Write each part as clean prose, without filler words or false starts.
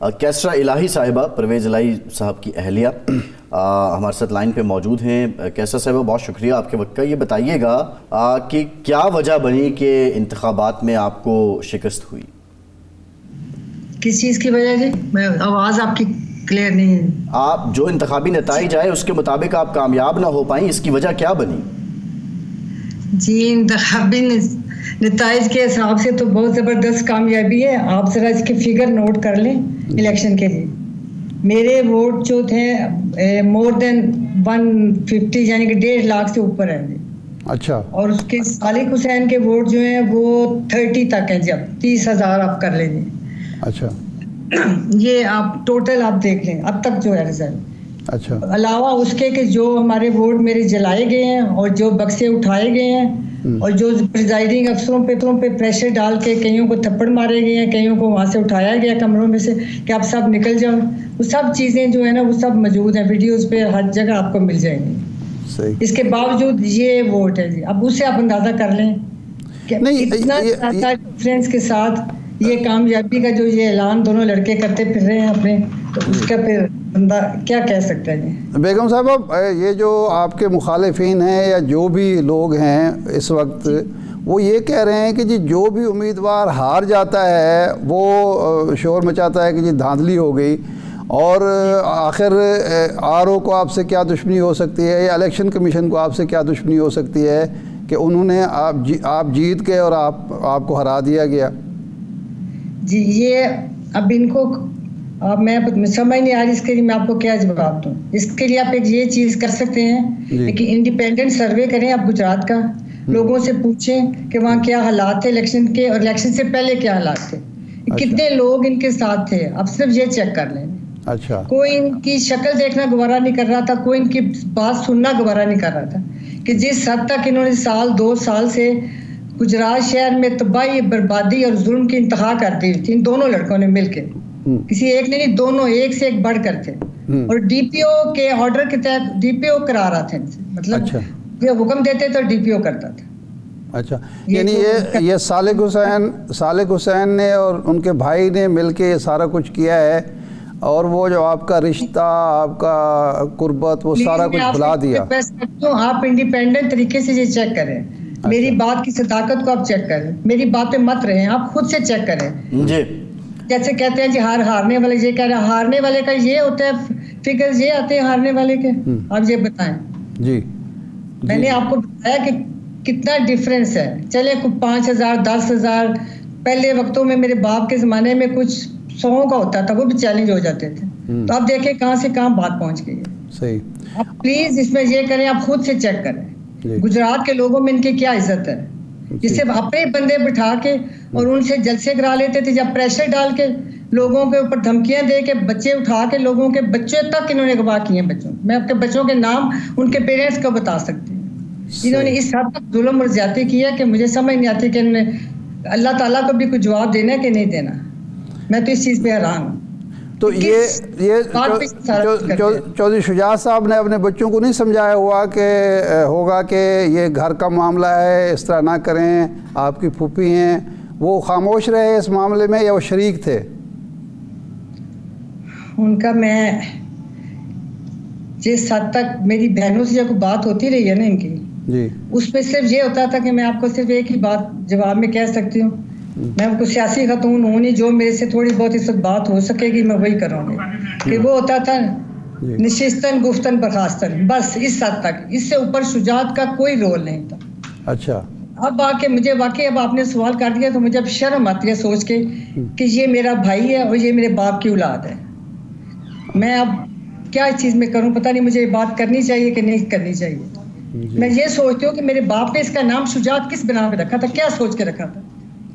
कैसरा इलाही साहिबा, परवेज़ इलाही साहब की अहलिया हमारे साथ लाइन पे मौजूद हैं। कैसरा साहिबा, बहुत शुक्रिया आपके वक्त का। ये बताइएगा कि क्या वजह बनी कि इंतखाबात में आपको शिकस्त हुई? किस चीज़ की वजह जी? आवाज़ आपकी क्लियर नहीं है। आप जो इंतखाबी नताइज आए उसके मुताबिक आप कामयाब ना हो पाई, इसकी वजह क्या बनी? जी, इंतखाबी नताइज के हिसाब से तो बहुत ज़बरदस्त कामयाबी है। आप ज़रा इसके फिगर नोट कर लें। इलेक्शन के लिए मेरे वोट जो थे मोर देन 150 यानी कि 1.5 लाख से ऊपर है। अच्छा। और उसके सालिक हुसैन के वोट जो हैं वो 30 तक हैं। जब 30,000 आप कर लेंगे। अच्छा। ये आप टोटल आप देख लें अब तक जो है रिजल्ट। अच्छा। अलावा उसके कि जो हमारे वोट मेरे जलाए गए हैं और जो बक्से उठाए गए हैं और जो प्रिजाइडिंग अफसरों पे प्रेशर डाल के कईयों को थप्पड़ मारे गए हैं, कईयों को वहाँ से उठाया गया कमरों में से कि आप सब निकल जाओ, वो सब चीज़ें जो है ना वो सब मौजूद हैं, वीडियोस पे हर जगह आपको मिल जाएंगी। सही। इसके बावजूद ये वोट है जी। अब उससे आप अंदाज़ा कर लें कि इतना डिफरेंस के साथ ये कामयाबी का जो ये ऐलान दोनों लड़के करते फिर रहे हैं अपने, तो उसका फिर बंदा क्या कह सकता है? बेगम साहब, ये जो आपके मुखालिफिन हैं या जो भी लोग हैं इस वक्त, वो ये कह रहे हैं कि जी जो भी उम्मीदवार हार जाता है वो शोर मचाता है कि जी धांधली हो गई, और आखिर आरओ को आपसे क्या दुश्मनी हो सकती है या इलेक्शन कमीशन को आपसे क्या दुश्मनी हो सकती है कि उन्होंने आप जीत गए और आपको हरा दिया गया। जी, ये अब इनको अब मैं समझ नहीं आ रही, इसके लिए मैं आपको क्या जवाब दूं। इसके लिए आप एक ये चीज़ कर सकते हैं कि इंडिपेंडेंट सर्वे करें आप गुजरात का, लोगों से पूछें कि वहाँ क्या हालात थे इलेक्शन के और इलेक्शन से पहले क्या हालात थे। अच्छा। कितने लोग इनके साथ थे, अब सिर्फ ये चेक कर लें। अच्छा। कोई इनकी शक्ल देखना गवारा नहीं कर रहा था, कोई इनकी बात सुनना गवारा नहीं कर रहा था कि जिस हद तक इन्होंने 2 साल से गुजरात शहर में तबाही, बर्बादी और जुल्म की इंतहा कर दी थी इन दोनों लड़कों ने मिलकर। किसी एक ने नहीं, दोनों एक से एक बढ़कर थे। और डीपीओ के ऑर्डर के तहत डीपीओ करा रहा था इनसे, मतलब अच्छा। ये हुक्म देते तो डीपीओ करता था। अच्छा, यानी ये सालिक हुसैन ने और उनके भाई ने मिलके ये सारा कुछ किया है, और वो जो आपका रिश्ता, आपका कुर्बत, वो सारा कुछ भुला दिया। आप इंडिपेंडेंट तरीके से ये चेक करें। अच्छा। मेरी बात की सदाकत को आप चेक करें, मेरी बात पे मत रहें, आप खुद से चेक करें जी। जैसे कहते हैं जी हारने वाले, ये कह रहे हैं हारने वाले का ये होता है, फिगर्स ये आते हैं हारने वाले के। आप ये बताएं जी। मैंने आपको बताया कि कितना डिफरेंस है। चले 5,000 10,000 पहले वक्तों में मेरे बाप के ज़माने में कुछ 100 का होता था, वो भी चैलेंज हो जाते थे। तो आप देखें कहाँ से कहाँ बात पहुँच गई है। सही। आप प्लीज़ इसमें ये करें, आप खुद से चेक करें गुजरात के लोगों में इनकी क्या इज्जत है, जिससे अपने बंदे बिठा के और उनसे जलसे करा लेते थे, जब प्रेशर डाल के लोगों के ऊपर धमकियां दे के बच्चे उठा के लोगों के बच्चे तक इन्होंने गवाह किए। बच्चों, मैं आपके बच्चों के नाम उनके पेरेंट्स को बता सकती हूँ। इन्होंने इस हद तक जुल्म और ज्यादती की है कि मुझे समझ नहीं आती कि इन्होंने अल्लाह ताला को भी कुछ जवाब देना है कि नहीं देना। मैं तो इस चीज़ पे हैरान हूँ। तो ये चौधरी शुजात साहब ने अपने बच्चों को नहीं समझाया होगा कि ये घर का मामला है, इस तरह ना करें, आपकी फूफी हैं, वो खामोश रहे इस मामले में या वो शरीक थे? उनका मैं जिस हद तक मेरी बहनों से जब बात होती रही है ना इनकी जी, उसमें सिर्फ ये होता था कि मैं आपको सिर्फ एक ही बात जवाब में कह सकती हूँ, मैं आपको सियासी खतून हूँ नहीं, जो मेरे से थोड़ी बहुत इस बात हो सकेगी मैं वही करूँगी। कि वो होता था निशिस्तन गुफ्तन बर्खास्तन, बस इस हद तक, इससे ऊपर शुजात का कोई रोल नहीं था। अच्छा। अब आके मुझे वाकई अब आपने सवाल कर दिया तो मुझे अब शर्म आती है सोच के कि ये मेरा भाई है और ये मेरे बाप की औलाद है। मैं अब क्या इस चीज़ में करूँ, पता नहीं मुझे ये बात करनी चाहिए कि नहीं करनी चाहिए। मैं ये सोचती हूँ कि मेरे बाप ने इसका नाम शुजात किस बिना पे रखा था, क्या सोच के रखा था।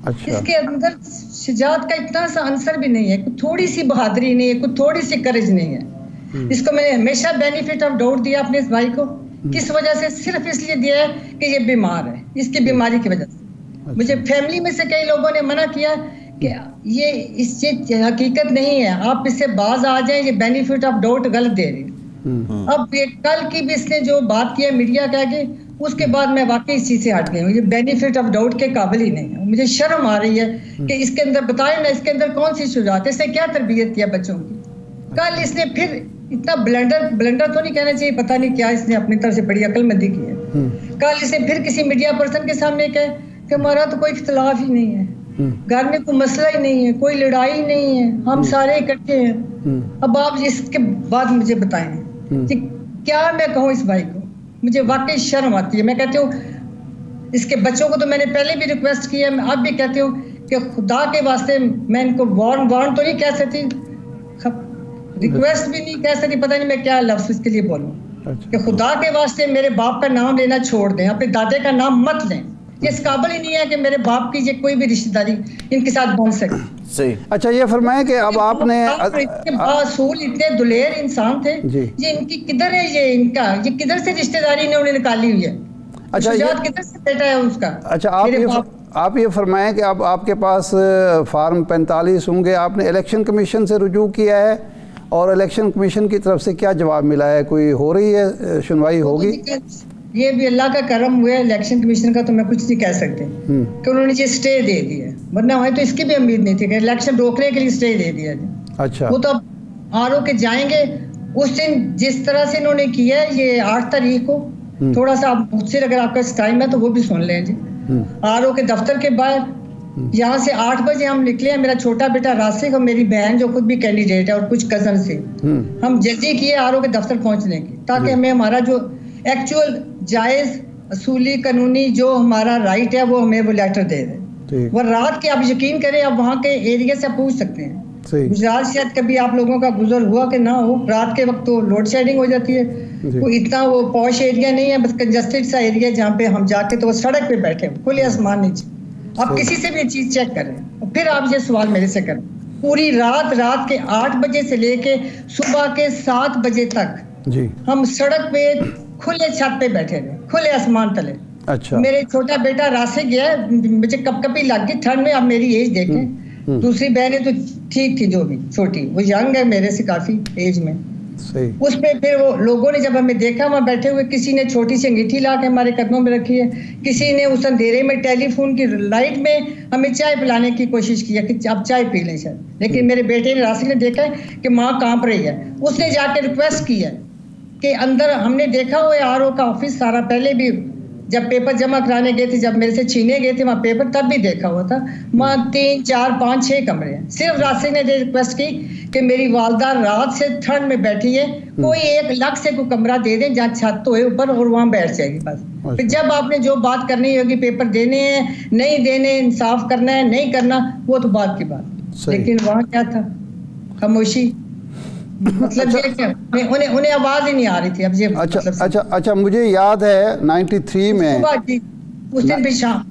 अच्छा। इसके अंदर शुजात का इतना सा आंसर भी नहीं है, कुछ थोड़ी सी बहादुरी नहीं है, कुछ थोड़ी सी करेज नहीं है। इसको मैंने हमेशा बेनिफिट ऑफ डाउट दिया अपने इस भाई को। किस वजह से? सिर्फ इसलिए दिया है कि ये बीमार है, इसकी बीमारी की वजह से। अच्छा। मुझे फैमिली में से कई लोगों ने मना किया कि ये इससे हकीकत नहीं है, आप इससे बाज आ जाएं, ये बेनिफिट ऑफ डाउट गलत दे रही है। अब ये कल की भी इसने जो बात की है मीडिया कह के, उसके बाद मैं वाकई इस चीज़ से हट गई हूँ। ये बेनिफिट ऑफ डाउट के काबिल ही नहीं है। मुझे शर्म आ रही है कि इसके अंदर बताए ना, इसके अंदर कौन सी शुरुआत है, इसने क्या तरबियत किया बच्चों की। कल इसने फिर इतना ब्लंडर तो नहीं कहना चाहिए, पता नहीं क्या इसने अपनी तरफ से बड़ी अक्लमंदी की है। कल इसने फिर किसी मीडिया पर्सन के सामने कहे कि हमारा तो कोई इख्तलाफ ही नहीं है, घर में कोई मसला ही नहीं है, कोई लड़ाई नहीं है, हम सारे इकट्ठे हैं। अब आप इसके बाद मुझे बताएं कि क्या मैं कहूँ इस भाई को। मुझे वाकई शर्म आती है। मैं कहती हूँ इसके बच्चों को तो मैंने पहले भी रिक्वेस्ट की है, मैं अब भी कहती हूँ कि खुदा के वास्ते मैं इनको वार्न तो नहीं कह सकती, रिक्वेस्ट भी नहीं कह सकती, पता नहीं मैं क्या लफ्ज़ इसके लिए बोलूँ कि खुदा के वास्ते मेरे बाप का नाम लेना छोड़ दें, अपने दादे का नाम मत लें। ये इस काबिल ही नहीं है कि मेरे बाप की कोई भी रिश्तेदारी इनके साथ बन सके। सही। अच्छा, ये फरमाएं कि अब आपने असूल इतने दुलेर इंसान थे, ये इनकी किधर है, ये किधर से रिश्तेदारी इन्होंने निकाली हुई है। अच्छा, किधर से बेटा है उसका। अच्छा, आप ये फरमाएं कि अब आपके पास फार्म 45 होंगे, आपने इलेक्शन कमीशन से रुजू किया है और इलेक्शन कमीशन की तरफ से क्या जवाब मिला है? कोई हो रही है सुनवाई होगी? ये भी अल्लाह का करम हुआ है। इलेक्शन कमीशन का तो मैं कुछ नहीं कह सकती कि उन्होंने ये स्टे दे दिया, वरना हमें तो इसकी भी उम्मीद नहीं थी कि इलेक्शन रोकने के लिए स्टे दे दिया। अच्छा, वो तो अब आरओ के जाएंगे उस दिन जिस तरह से इन्होंने किया है, ये 8 तारीख को थोड़ा सा आप मुझसे अगर आपका टाइम है तो वो भी सुन लें जी। आरओ के दफ्तर के बाहर यहाँ से 8 बजे हम निकले हैं, मेरा छोटा बेटा रासिक और मेरी बहन जो खुद भी कैंडिडेट है और कुछ कजन से हम जल्दी किए आरओ के दफ्तर पहुंचने की, ताकि हमें हमारा जो एक्चुअल जायज असूली कानूनी जो हमारा राइट है वो हमें वो लेटर दे दें। वो रात के आप यकीन करें, आप वहाँ के एरिया से पूछ सकते हैं। गुजरात शायद कभी आप लोगों का गुजर हुआ कि ना हो, रात के वक्त तो लोड शेडिंग हो जाती है। वो इतना वो पॉश एरिया नहीं है, बस कंजस्टेड सा एरिया जहाँ पे हम जाके तो वो सड़क पे बैठे खुले आसमान नीचे। आप किसी से भी चीज चेक करें और फिर आप ये सवाल मेरे से करें। पूरी रात के 8 बजे से लेके सुबह के 7 बजे तक हम सड़क पे खुले छत पे बैठे रहे, खुले आसमान तले। अच्छा, मेरे छोटा बेटा रास्ते गया, मुझे कपकपी लग गई ठंड में। अब मेरी एज देखें, दूसरी बहनें तो ठीक थी, जो भी छोटी वो यंग है मेरे से काफी एज में। सही। उस पे फिर वो लोगों ने जब हमें देखा वहाँ बैठे हुए, किसी ने छोटी सी अंगीठी ला के हमारे कदमों में रखी है, किसी ने उस अंधेरे में टेलीफोन की लाइट में हमें चाय पिलाने की कोशिश की है कि आप चाय पी लें सर। लेकिन मेरे बेटे ने रास्ते में देखा है कि माँ कांप रही है, उसने जाके रिक्वेस्ट की है कि अंदर हमने देखा हुआ आरओ का ऑफिस सारा, पहले भी जब पेपर जमा कराने गए थे, जब मेरे से छीने गए थे वहाँ पेपर, तब भी देखा हुआ था। वहाँ 3, 4, 5, 6 कमरे हैं। सिर्फ रास्ते ने रिक्वेस्ट की कि मेरी वालदा रात से ठंड में बैठी है, कोई एक अलग से कोई कमरा दे दें जहाँ छत तो है ऊपर और वहाँ बैठ जाएगी बस। फिर जब आपने जो बात करनी होगी, पेपर देने हैं नहीं देने, इंसाफ करना है नहीं करना, वो तो बात की बात। लेकिन वहाँ क्या था? खामोशी। मतलब ये उन्हें आवाज ही नहीं आ रही थी। अब ये अच्छा, मुझे याद है 93 में उस दिन भी शाम